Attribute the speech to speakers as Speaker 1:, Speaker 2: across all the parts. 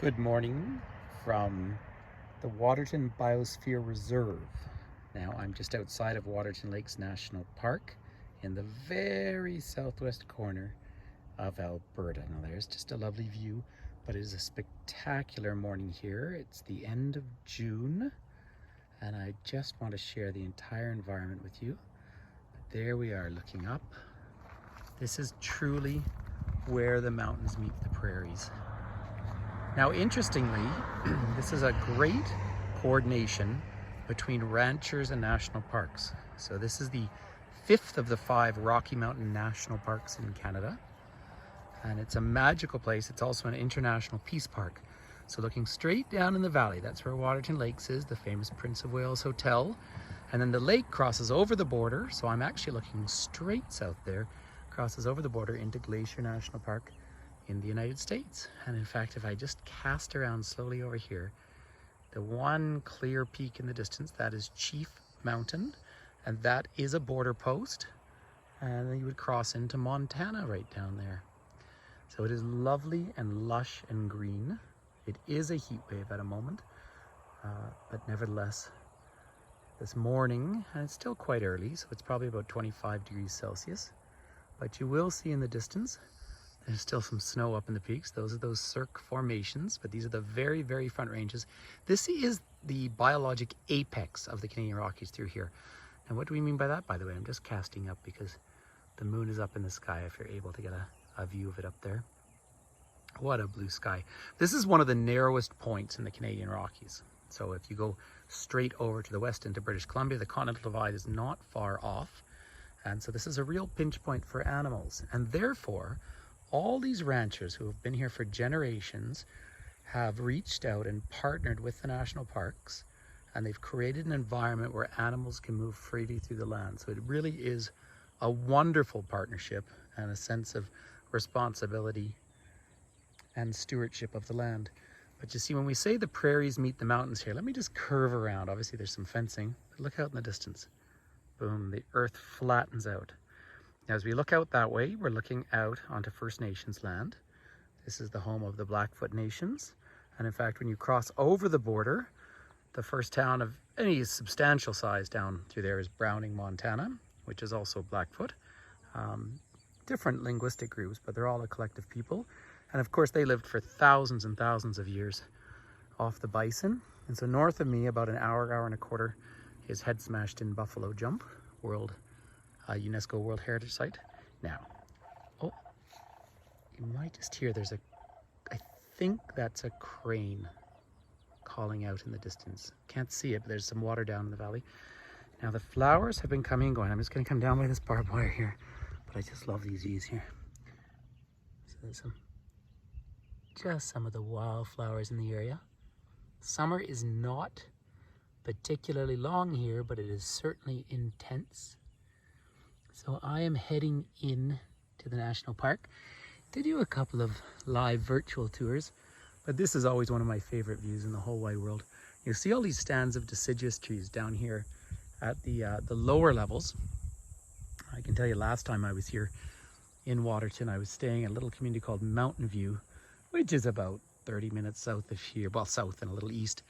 Speaker 1: Good morning from the Waterton Biosphere Reserve. Now I'm just outside of Waterton Lakes National Park in the very southwest corner of Alberta. Now there's just a lovely view, but it is a spectacular morning here. It's the end of June and I just want to share the entire environment with you. But there we are looking up. This is truly where the mountains meet the prairies. Now, interestingly, this is a great coordination between ranchers and national parks. So this is the 5th of the 5 Rocky Mountain National Parks in Canada. And it's a magical place. It's also an international peace park. So looking straight down in the valley, that's where Waterton Lakes is, the famous Prince of Wales Hotel. And then the lake crosses over the border. So I'm actually looking straight south there, crosses over the border into Glacier National Park in the United States. And in fact, if I just cast around slowly over here, the one clear peak in the distance, that is Chief Mountain, and that is a border post. And then you would cross into Montana right down there. So it is lovely and lush and green. It is a heat wave at a moment, but nevertheless, this morning, and it's still quite early, so it's probably about 25 degrees Celsius, but you will see in the distance there's still some snow up in the peaks. Those are those cirque formations, but these are the very, very front ranges. This is the biologic apex of the Canadian Rockies through here. And what do we mean by that, by the way? I'm just casting up because the moon is up in the sky, if you're able to get a view of it up there. What a blue sky. This is one of the narrowest points in the Canadian Rockies. So if you go straight over to the west into British Columbia, the Continental Divide is not far off. And so this is a real pinch point for animals. And therefore, all these ranchers who have been here for generations have reached out and partnered with the national parks, and they've created an environment where animals can move freely through the land. So it really is a wonderful partnership and a sense of responsibility and stewardship of the land. But you see, when we say the prairies meet the mountains here, let me just curve around. Obviously there's some fencing, but look out in the distance. Boom, the earth flattens out. As we look out that way, we're looking out onto First Nations land. This is the home of the Blackfoot Nations. And in fact, when you cross over the border, the first town of any substantial size down through there is Browning, Montana, which is also Blackfoot. Different linguistic groups, but they're all a collective people. And of course, they lived for thousands and thousands of years off the bison. And so north of me, about an hour, hour and a quarter, is Head Smashed In Buffalo Jump, UNESCO World Heritage Site. Now, oh, you might just hear I think that's a crane calling out in the distance. Can't see it, but there's some water down in the valley. Now the flowers have been coming and going. I'm just gonna come down by this barbed wire here, but I just love these views here. So there's just some of the wildflowers in the area. Summer is not particularly long here, but it is certainly intense. So I am heading in to the national park to do a couple of live virtual tours, but this is always one of my favorite views in the whole wide world. You'll see all these stands of deciduous trees down here at the lower levels. I can tell you last time I was here in Waterton, I was staying at a little community called Mountain View, which is about 30 minutes south of here, well, south and a little east.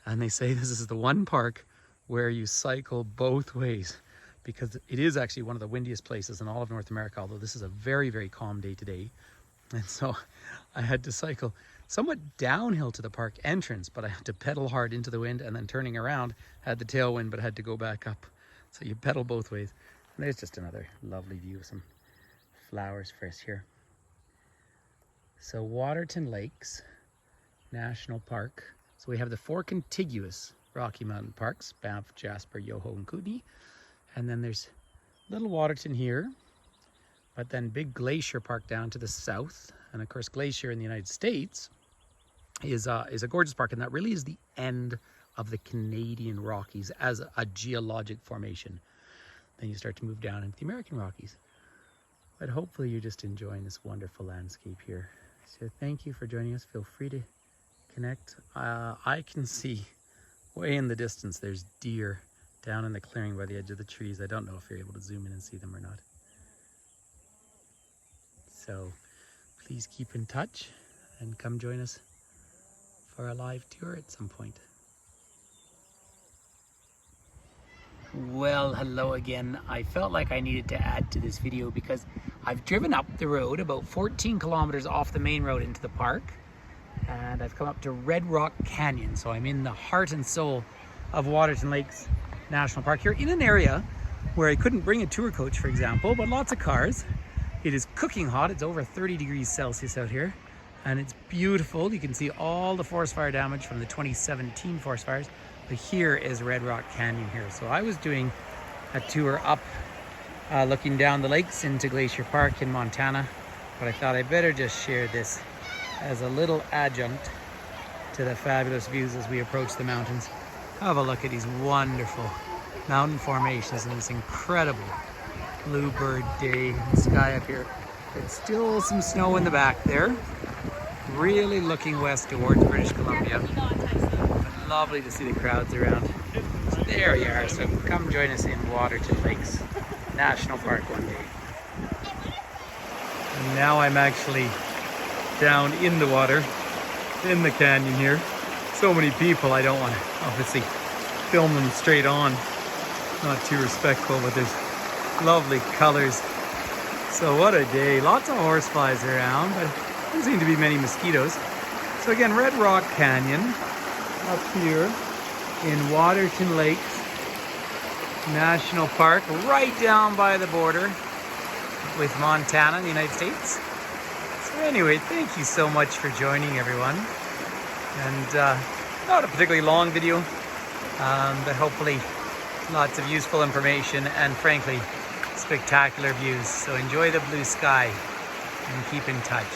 Speaker 1: And they say this is the one park where you cycle both ways, because it is actually one of the windiest places in all of North America, although this is a very, very calm day today. And so I had to cycle somewhat downhill to the park entrance, but I had to pedal hard into the wind, and then turning around, had the tailwind, but had to go back up. So you pedal both ways. And there's just another lovely view of some flowers for us here. So Waterton Lakes National Park. So we have the 4 contiguous Rocky Mountain Parks, Banff, Jasper, Yoho, and Kootenay. And then there's Little Waterton here, but then Big Glacier Park down to the south. And of course, Glacier in the United States is a gorgeous park, and that really is the end of the Canadian Rockies as a geologic formation. Then you start to move down into the American Rockies. But hopefully you're just enjoying this wonderful landscape here. So thank you for joining us. Feel free to connect. I can see way in the distance there's deer down in the clearing by the edge of the trees. I don't know if you're able to zoom in and see them or not. So please keep in touch and come join us for a live tour at some point. Well, hello again. I felt like I needed to add to this video because I've driven up the road about 14 kilometers off the main road into the park, and I've come up to Red Rock Canyon. So I'm in the heart and soul of Waterton Lakes National Park here, in an area where I couldn't bring a tour coach, for example, but lots of cars. It is cooking hot. It's over 30 degrees Celsius out here, and it's beautiful. You can see all the forest fire damage from the 2017 forest fires. But here is Red Rock Canyon here. So I was doing a tour up, looking down the lakes into Glacier Park in Montana, but I thought I better just share this as a little adjunct to the fabulous views as we approach the mountains. Have a look at these wonderful mountain formations and this incredible bluebird day in the sky up here. There's still some snow in the back there, really looking west towards British Columbia. Lovely to see the crowds around. So there you are. So come join us in Waterton Lakes National Park one day. And now I'm actually down in the water, in the canyon here. So many people, I don't want to obviously film them straight on. Not too respectful, but there's lovely colors. So what a day. Lots of horseflies around, but there seem to be many mosquitoes. So again, Red Rock Canyon up here in Waterton Lakes National Park, right down by the border with Montana, the United States. So anyway, thank you so much for joining, everyone. And not a particularly long video, but hopefully lots of useful information and frankly spectacular views. So enjoy the blue sky and keep in touch.